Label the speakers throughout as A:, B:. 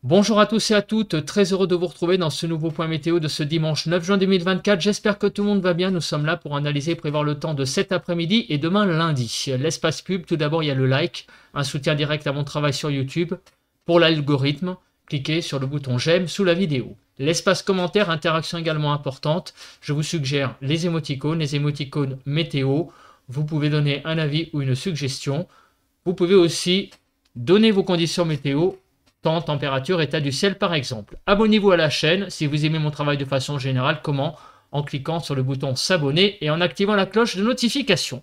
A: Bonjour à tous et à toutes, très heureux de vous retrouver dans ce nouveau point météo de ce dimanche 9 juin 2024. J'espère que tout le monde va bien. Nous sommes là pour analyser et prévoir le temps de cet après-midi et demain lundi. L'espace pub, tout d'abord il y a le like, un soutien direct à mon travail sur YouTube. Pour l'algorithme, cliquez sur le bouton j'aime sous la vidéo. L'espace commentaire, interaction également importante. Je vous suggère les émoticônes météo. Vous pouvez donner un avis ou une suggestion. Vous pouvez aussi donner vos conditions météo, temps, température, état du ciel par exemple. Abonnez-vous à la chaîne si vous aimez mon travail de façon générale. Comment? En cliquant sur le bouton s'abonner et en activant la cloche de notification.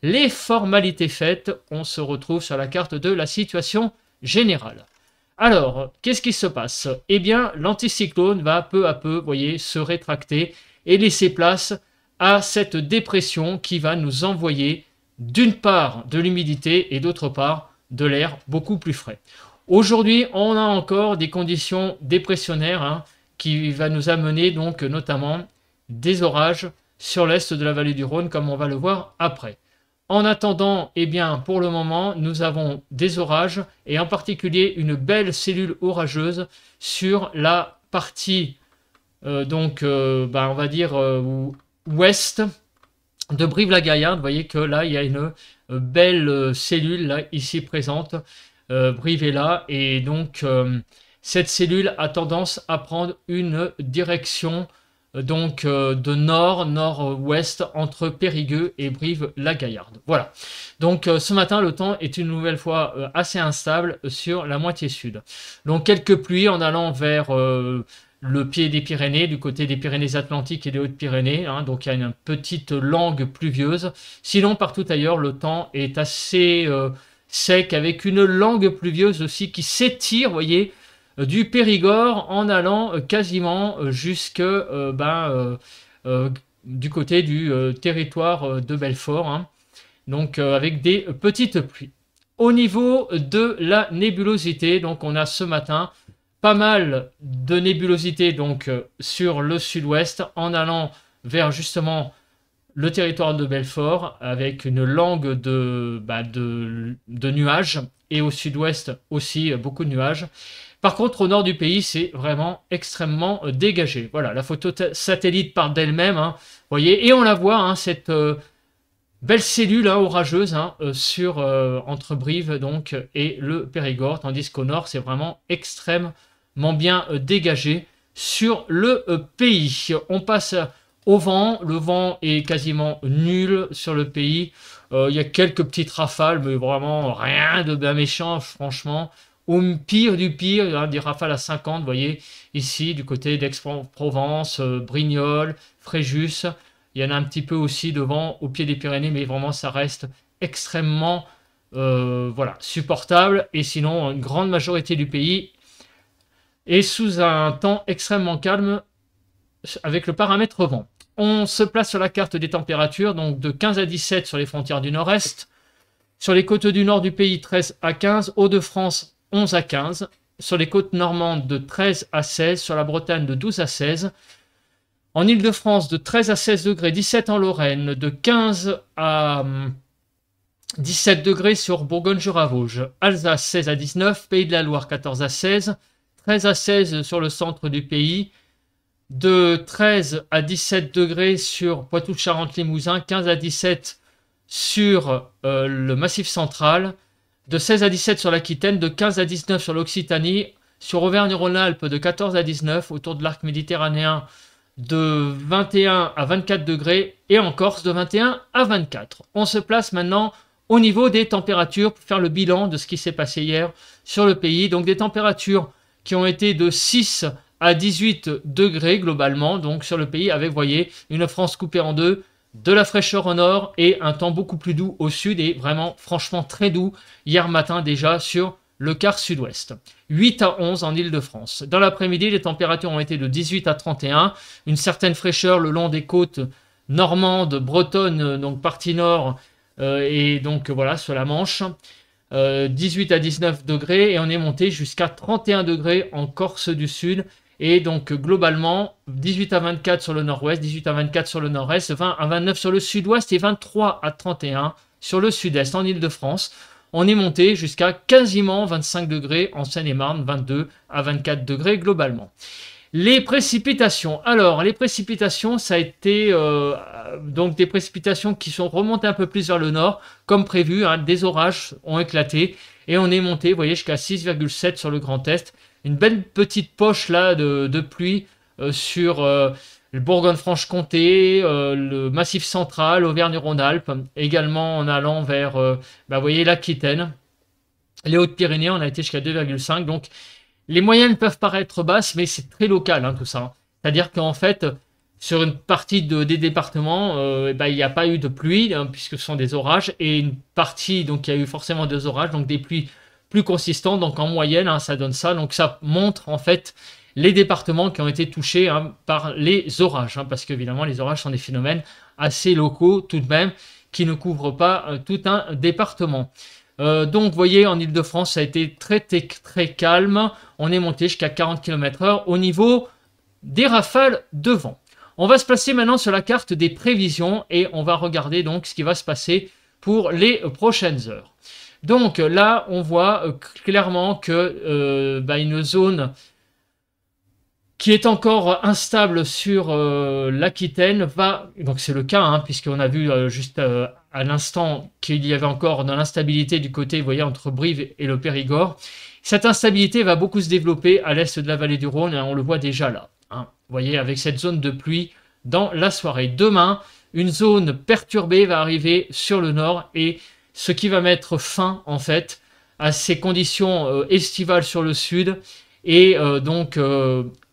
A: Les formalités faites, on se retrouve sur la carte de la situation générale. Alors, qu'est-ce qui se passe? Eh bien, l'anticyclone va peu à peu, vous voyez, se rétracter et laisser place à cette dépression qui va nous envoyer d'une part de l'humidité et d'autre part de l'air beaucoup plus frais. Aujourd'hui, on a encore des conditions dépressionnaires qui va nous amener donc notamment des orages sur l'est de la vallée du Rhône, comme on va le voir après. En attendant, eh bien, pour le moment, nous avons des orages et en particulier une belle cellule orageuse sur la partie, on va dire, ouest de Brive-la-Gaillarde. Vous voyez que là, il y a une belle cellule là, ici présente. Brive est là et donc cette cellule a tendance à prendre une direction de nord-nord-ouest entre Périgueux et Brive-la-Gaillarde. Voilà. Donc ce matin, le temps est une nouvelle fois assez instable sur la moitié sud. Donc quelques pluies en allant vers le pied des Pyrénées, du côté des Pyrénées-Atlantiques et des Hautes-Pyrénées. Donc il y a une petite langue pluvieuse. Sinon, partout ailleurs, le temps est assez sec avec une langue pluvieuse aussi qui s'étire, vous voyez, du Périgord en allant quasiment jusque du côté du territoire de Belfort, donc avec des petites pluies. Au niveau de la nébulosité, donc on a ce matin pas mal de nébulosité donc sur le sud-ouest en allant vers justement le territoire de Belfort avec une langue de nuages et au sud-ouest aussi beaucoup de nuages. Par contre, au nord du pays, c'est vraiment extrêmement dégagé. Voilà, la photo satellite part d'elle-même, vous voyez, et on la voit, cette belle cellule orageuse entre Brive donc et le Périgord, tandis qu'au nord, c'est vraiment extrêmement bien dégagé sur le pays. On passe au vent, le vent est quasiment nul sur le pays. Il y a quelques petites rafales, mais vraiment rien de bien méchant, franchement. Au pire du pire, des rafales à 50, vous voyez, ici, du côté d'Aix-en-Provence, Brignoles, Fréjus. Il y en a un petit peu aussi devant, au pied des Pyrénées, mais vraiment, ça reste extrêmement supportable. Et sinon, une grande majorité du pays est sous un temps extrêmement calme avec le paramètre vent. On se place sur la carte des températures, donc de 15 à 17 sur les frontières du nord-est. Sur les côtes du nord du pays, 13 à 15. Hauts-de-France, 11 à 15. Sur les côtes normandes, de 13 à 16. Sur la Bretagne, de 12 à 16. En Île-de-France, de 13 à 16 degrés. 17 en Lorraine. De 15 à 17 degrés sur Bourgogne-Jura-Vosges. Alsace, 16 à 19. Pays de la Loire, 14 à 16. 13 à 16 sur le centre du pays. De 13 à 17 degrés sur Poitou-Charentes-Limousin, 15 à 17 sur le Massif central, de 16 à 17 sur l'Aquitaine, de 15 à 19 sur l'Occitanie, sur Auvergne-Rhône-Alpes de 14 à 19, autour de l'arc méditerranéen de 21 à 24 degrés et en Corse de 21 à 24. On se place maintenant au niveau des températures pour faire le bilan de ce qui s'est passé hier sur le pays. Donc des températures qui ont été de 6 à 18 degrés globalement, donc sur le pays, avec, vous voyez, une France coupée en deux, de la fraîcheur au nord et un temps beaucoup plus doux au sud et vraiment franchement très doux hier matin déjà sur le quart sud-ouest. 8 à 11 en Île-de-France. Dans l'après-midi, les températures ont été de 18 à 31, une certaine fraîcheur le long des côtes normandes, bretonnes, donc partie nord, et donc voilà, sur la Manche. 18 à 19 degrés et on est monté jusqu'à 31 degrés en Corse du Sud. Et donc globalement, 18 à 24 sur le nord-ouest, 18 à 24 sur le nord-est, 20 à 29 sur le sud-ouest et 23 à 31 sur le sud-est en Île-de-France. on est monté jusqu'à quasiment 25 degrés en Seine-et-Marne, 22 à 24 degrés globalement. Les précipitations. Alors, les précipitations, ça a été donc des précipitations qui sont remontées un peu plus vers le nord, comme prévu. Hein, des orages ont éclaté et on est monté, vous voyez, jusqu'à 6,7 sur le Grand Est. Une belle petite poche là de pluie sur le Bourgogne-Franche-Comté, le Massif central, Auvergne-Rhône-Alpes, également en allant vers, vous voyez, l'Aquitaine. Les Hautes-Pyrénées, on a été jusqu'à 2,5. Donc, les moyennes peuvent paraître basses, mais c'est très local tout ça. C'est-à-dire qu'en fait, sur une partie des départements, il n'y a pas eu de pluie, hein, puisque ce sont des orages, et une partie, donc il y a eu forcément des orages, donc des pluies plus consistantes, donc en moyenne, hein, ça donne ça. Donc ça montre en fait les départements qui ont été touchés hein, par les orages, hein, parce qu'évidemment les orages sont des phénomènes assez locaux tout de même, qui ne couvrent pas tout un département. Donc, vous voyez, en Ile-de-France, ça a été très calme. On est monté jusqu'à 40 km/h au niveau des rafales de vent. On va se placer maintenant sur la carte des prévisions et on va regarder donc ce qui va se passer pour les prochaines heures. Donc là, on voit clairement que une zone qui est encore instable sur l'Aquitaine va, donc c'est le cas, hein, puisqu'on a vu juste à l'instant qu'il y avait encore de l'instabilité du côté, vous voyez, entre Brive et le Périgord. Cette instabilité va beaucoup se développer à l'est de la vallée du Rhône, et on le voit déjà là. Hein, vous voyez, avec cette zone de pluie dans la soirée. Demain, une zone perturbée va arriver sur le nord, et ce qui va mettre fin, en fait, à ces conditions estivales sur le sud, et donc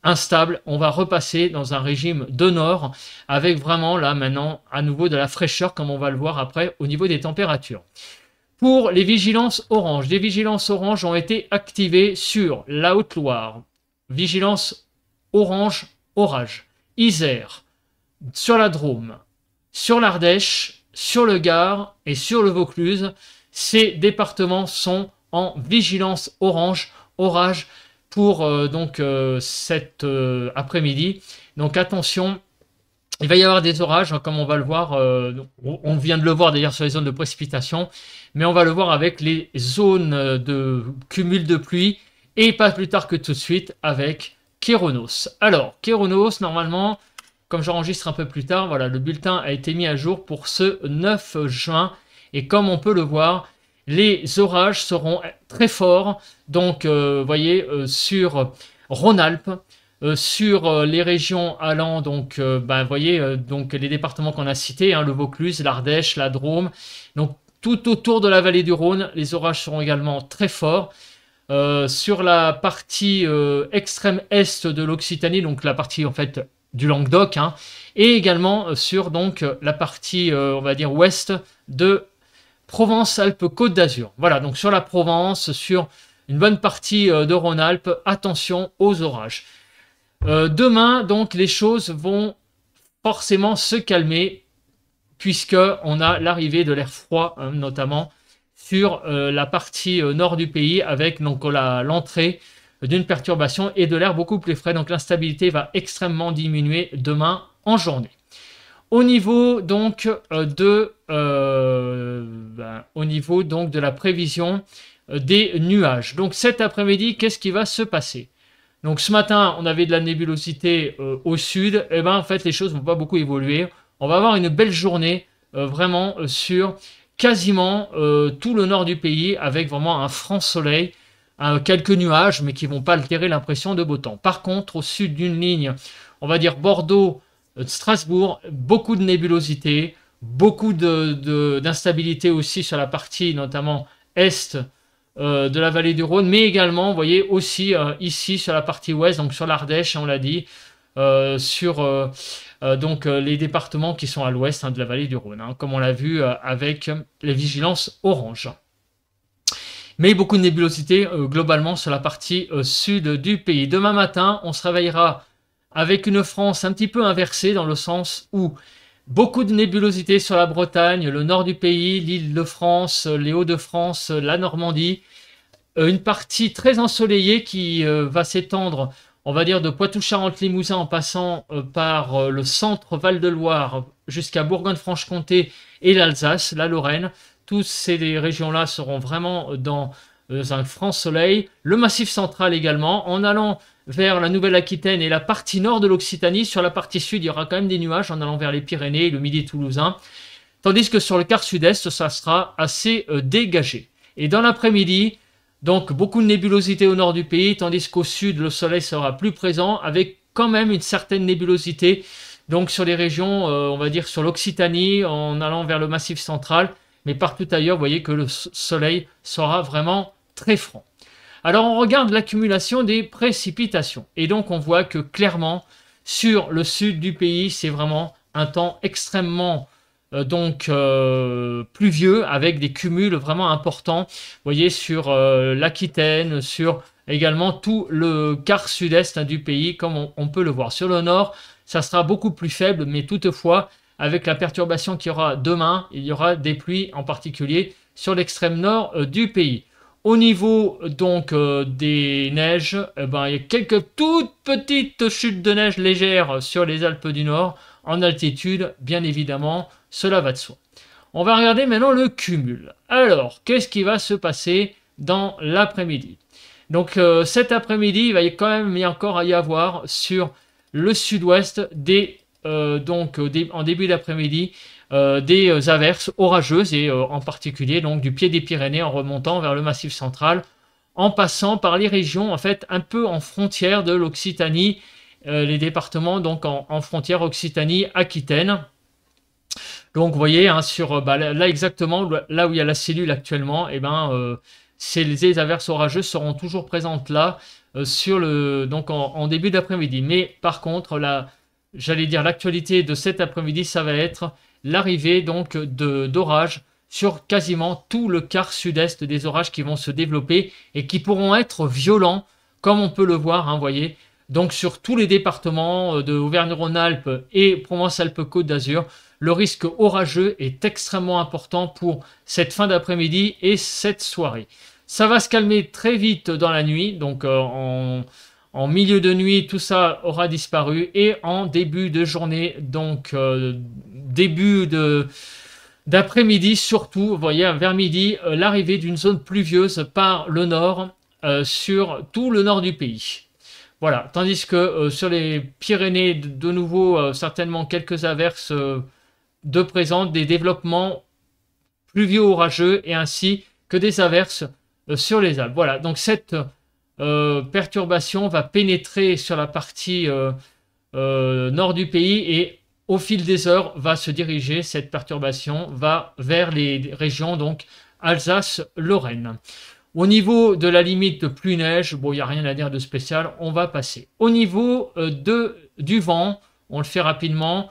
A: instable, on va repasser dans un régime de nord avec vraiment là maintenant à nouveau de la fraîcheur comme on va le voir après au niveau des températures. Pour les vigilances orange, des vigilances orange ont été activées sur la Haute-Loire, vigilance orange orage, Isère, sur la Drôme, sur l'Ardèche, sur le Gard et sur le Vaucluse. Ces départements sont en vigilance orange orage pour cet après-midi. Donc attention, il va y avoir des orages, hein, comme on va le voir, on vient de le voir d'ailleurs sur les zones de précipitation, mais on va le voir avec les zones de cumul de pluie, et pas plus tard que tout de suite avec Kéronos. Alors, Kéronos, normalement, comme j'enregistre un peu plus tard, voilà, le bulletin a été mis à jour pour ce 9 juin, et comme on peut le voir, les orages seront très forts, donc voyez, sur Rhône-Alpes, sur les régions allant, donc voyez, donc les départements qu'on a cités, hein, le Vaucluse, l'Ardèche, la Drôme, donc tout autour de la vallée du Rhône, les orages seront également très forts. Sur la partie extrême est de l'Occitanie, donc la partie en fait du Languedoc, hein, et également sur donc la partie on va dire ouest de Provence-Alpes-Côte d'Azur. Voilà, donc sur la Provence, sur une bonne partie de Rhône-Alpes, attention aux orages. Demain, donc, les choses vont forcément se calmer, puisqu'on a l'arrivée de l'air froid, hein, notamment sur la partie nord du pays, avec donc l'entrée d'une perturbation et de l'air beaucoup plus frais. Donc l'instabilité va extrêmement diminuer demain en journée. Au niveau donc de la prévision des nuages. Donc cet après-midi, qu'est-ce qui va se passer? Donc ce matin, on avait de la nébulosité au sud. Et en fait, les choses ne vont pas beaucoup évoluer. On va avoir une belle journée vraiment sur quasiment tout le nord du pays, avec vraiment un franc soleil, quelques nuages, mais qui ne vont pas altérer l'impression de beau temps. Par contre, au sud d'une ligne, on va dire Bordeaux, Strasbourg, beaucoup de nébulosité, beaucoup d'instabilité aussi sur la partie notamment est de la vallée du Rhône, mais également, vous voyez, aussi ici sur la partie ouest, donc sur l'Ardèche, on l'a dit, sur les départements qui sont à l'ouest, hein, de la vallée du Rhône, hein, comme on l'a vu avec les vigilances orange. Mais beaucoup de nébulosité globalement sur la partie sud du pays. Demain matin, on se réveillera avec une France un petit peu inversée, dans le sens où beaucoup de nébulosité sur la Bretagne, le nord du pays, l'Île-de-France, les Hauts-de-France, la Normandie. Une partie très ensoleillée qui va s'étendre, on va dire, de Poitou-Charentes-Limousin en passant par le centre Val-de-Loire jusqu'à Bourgogne-Franche-Comté et l'Alsace, la Lorraine. toutes ces régions-là seront vraiment dans un franc soleil. Le Massif central également. En allant vers la Nouvelle-Aquitaine et la partie nord de l'Occitanie, sur la partie sud, il y aura quand même des nuages en allant vers les Pyrénées et le Midi toulousain. Tandis que sur le quart sud-est, ça sera assez dégagé. Et dans l'après-midi, donc beaucoup de nébulosité au nord du pays, tandis qu'au sud, le soleil sera plus présent, avec quand même une certaine nébulosité. Donc sur les régions, on va dire sur l'Occitanie, en allant vers le Massif central, mais partout ailleurs, vous voyez que le soleil sera vraiment très franc. Alors on regarde l'accumulation des précipitations. Et donc on voit que clairement, sur le sud du pays, c'est vraiment un temps extrêmement pluvieux, avec des cumuls vraiment importants. Vous voyez sur l'Aquitaine, sur également tout le quart sud-est du pays, comme on peut le voir. Sur le nord, ça sera beaucoup plus faible, mais toutefois, avec la perturbation qu'il y aura demain, il y aura des pluies, en particulier sur l'extrême nord du pays. Au niveau donc des neiges, il y a quelques toutes petites chutes de neige légères sur les Alpes du Nord, en altitude, bien évidemment, cela va de soi. On va regarder maintenant le cumul. Alors, qu'est-ce qui va se passer dans l'après-midi? Donc cet après-midi, il va quand même encore y avoir sur le sud-ouest en début d'après-midi des averses orageuses et en particulier donc du pied des Pyrénées en remontant vers le Massif central, en passant par les régions en fait un peu en frontière de l'Occitanie, les départements donc en frontière Occitanie-Aquitaine. Donc vous voyez sur là exactement là où il y a la cellule actuellement, ces averses orageuses seront toujours présentes là en début d'après-midi. Mais par contre j'allais dire l'actualité de cet après-midi, ça va être l'arrivée donc d'orages sur quasiment tout le quart sud-est, des orages qui vont se développer et qui pourront être violents, comme on peut le voir, vous voyez. Donc sur tous les départements de Auvergne-Rhône-Alpes et Provence-Alpes-Côte d'Azur, le risque orageux est extrêmement important pour cette fin d'après-midi et cette soirée. Ça va se calmer très vite dans la nuit, donc en milieu de nuit, tout ça aura disparu et en début de journée, donc début d'après-midi surtout, vous voyez, vers midi, l'arrivée d'une zone pluvieuse par le nord sur tout le nord du pays. Voilà, tandis que sur les Pyrénées, de nouveau, certainement quelques averses de présence, des développements pluvieux orageux et ainsi que des averses sur les Alpes. Voilà, donc cette perturbation va pénétrer sur la partie nord du pays et au fil des heures va se diriger, cette perturbation va vers les régions donc Alsace-Lorraine. Au niveau de la limite de pluie-neige, bon, il n'y a rien à dire de spécial, on va passer. Au niveau du vent, on le fait rapidement.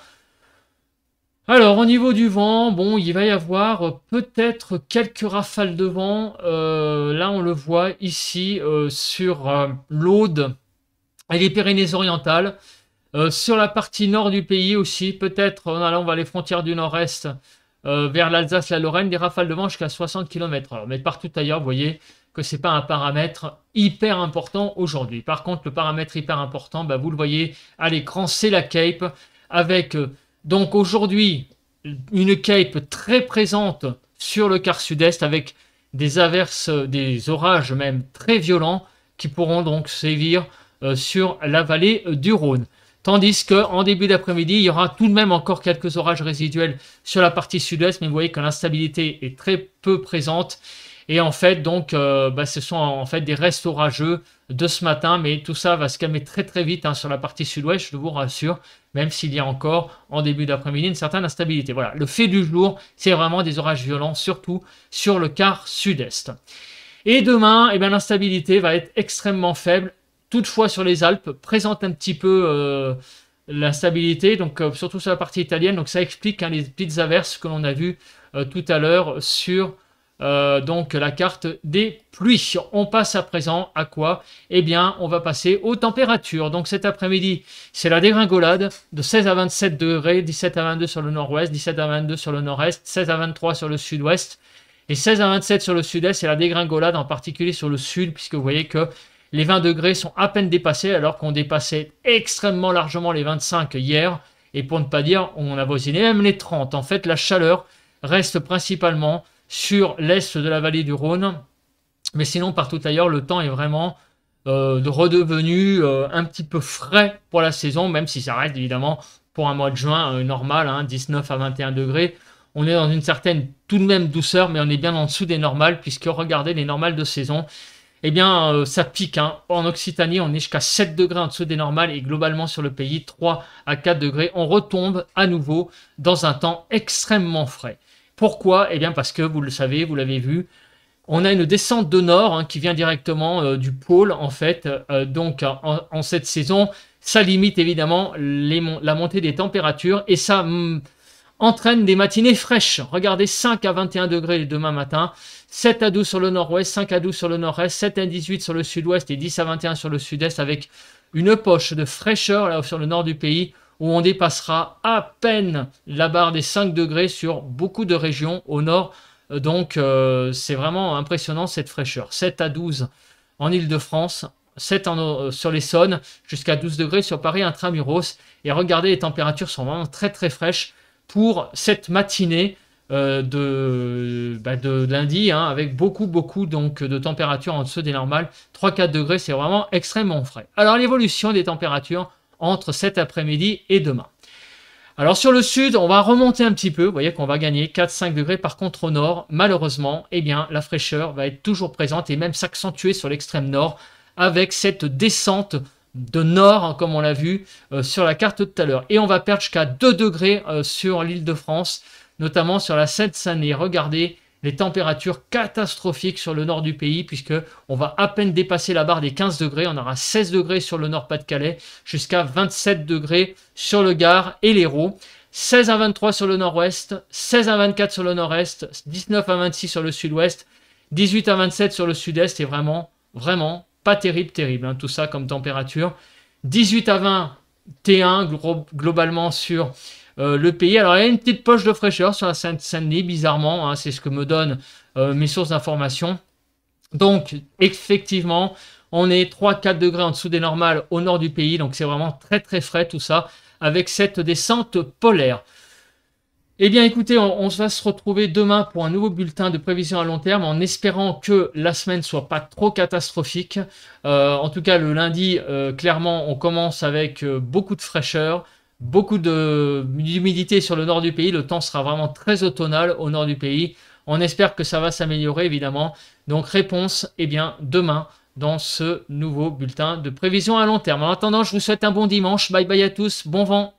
A: Alors, au niveau du vent, bon, il va y avoir peut-être quelques rafales de vent. Là, on le voit ici sur l'Aude et les Pyrénées-Orientales. Sur la partie nord du pays aussi, peut-être en allant vers les frontières du nord-est, vers l'Alsace, la Lorraine, des rafales de vent jusqu'à 60 km/h. Mais partout ailleurs, vous voyez que ce n'est pas un paramètre hyper important aujourd'hui. Par contre, le paramètre hyper important, vous le voyez à l'écran, c'est la Cape, avec donc aujourd'hui une Cape très présente sur le quart sud-est, avec des averses, des orages même très violents, qui pourront donc sévir sur la vallée du Rhône. Tandis qu'en début d'après-midi, il y aura tout de même encore quelques orages résiduels sur la partie sud-est, mais vous voyez que l'instabilité est très peu présente. Et en fait, donc, ce sont en fait des restes orageux de ce matin, mais tout ça va se calmer très très vite sur la partie sud-ouest, je vous rassure, même s'il y a encore en début d'après-midi une certaine instabilité. Voilà, le fait du jour, c'est vraiment des orages violents, surtout sur le quart sud-est. Et demain, l'instabilité va être extrêmement faible. Toutefois, sur les Alpes, présente un petit peu l'instabilité, donc surtout sur la partie italienne. Donc ça explique les petites averses que l'on a vues tout à l'heure sur donc la carte des pluies. On passe à présent à quoi? On va passer aux températures. Donc cet après-midi, c'est la dégringolade de 16 à 27 degrés, 17 à 22 sur le nord-ouest, 17 à 22 sur le nord-est, 16 à 23 sur le sud-ouest et 16 à 27 sur le sud-est. C'est la dégringolade en particulier sur le sud, puisque vous voyez que les 20 degrés sont à peine dépassés alors qu'on dépassait extrêmement largement les 25 hier. Et pour ne pas dire, on avoisinait même les 30. En fait, la chaleur reste principalement sur l'est de la vallée du Rhône. Mais sinon, partout ailleurs, le temps est vraiment redevenu un petit peu frais pour la saison, même si ça reste évidemment pour un mois de juin normal, hein, 19 à 21 degrés. On est dans une certaine tout de même douceur, mais on est bien en dessous des normales, puisque regardez les normales de saison, eh bien ça pique. Hein. En Occitanie, on est jusqu'à 7 degrés en dessous des normales, et globalement sur le pays, 3 à 4 degrés. On retombe à nouveau dans un temps extrêmement frais. Pourquoi? Eh bien parce que, vous le savez, vous l'avez vu, on a une descente de nord hein, qui vient directement du pôle, en fait. Donc, en cette saison, ça limite évidemment la montée des températures et ça entraîne des matinées fraîches. Regardez, 5 à 21 degrés demain matin, 7 à 12 sur le nord-ouest, 5 à 12 sur le nord-est, 7 à 18 sur le sud-ouest et 10 à 21 sur le sud-est, avec une poche de fraîcheur là sur le nord du pays où on dépassera à peine la barre des 5 degrés sur beaucoup de régions au nord. Donc c'est vraiment impressionnant cette fraîcheur. 7 à 12 en Ile-de-France, 7 sur l'Essonne, jusqu'à 12 degrés sur Paris intramuros. Et regardez, les températures sont vraiment très très fraîches pour cette matinée de lundi, hein, avec beaucoup donc, de températures en dessous des normales. 3-4 degrés, c'est vraiment extrêmement frais. Alors l'évolution des températures entre cet après-midi et demain. Alors sur le sud, on va remonter un petit peu, vous voyez qu'on va gagner 4-5 degrés. Par contre au nord, malheureusement, eh bien, la fraîcheur va être toujours présente et même s'accentuer sur l'extrême nord avec cette descente de nord, hein, comme on l'a vu sur la carte tout à l'heure. Et on va perdre jusqu'à 2 degrés sur l'Île-de-France, notamment sur la Seine-Saint-Denis. Regardez les températures catastrophiques sur le nord du pays, puisque on va à peine dépasser la barre des 15 degrés. On aura 16 degrés sur le nord-Pas-de-Calais, jusqu'à 27 degrés sur le Gard et l'Hérault, 16 à 23 sur le nord-ouest, 16 à 24 sur le nord-est, 19 à 26 sur le sud-ouest, 18 à 27 sur le sud-est, et vraiment pas terrible, hein, tout ça comme température. 18 à 21 globalement sur le pays. Alors il y a une petite poche de fraîcheur sur la Seine-Saint-Denis, bizarrement, hein, c'est ce que me donnent mes sources d'information. Donc effectivement, on est 3-4 degrés en dessous des normales au nord du pays, donc c'est vraiment très très frais tout ça, avec cette descente polaire. Eh bien écoutez, on va se retrouver demain pour un nouveau bulletin de prévision à long terme, en espérant que la semaine soit pas trop catastrophique. En tout cas le lundi, clairement on commence avec beaucoup de fraîcheur, beaucoup d'humidité sur le nord du pays. Le temps sera vraiment très automnal au nord du pays. On espère que ça va s'améliorer évidemment. Donc réponse, eh bien demain dans ce nouveau bulletin de prévision à long terme. En attendant, je vous souhaite un bon dimanche. Bye bye à tous, bon vent.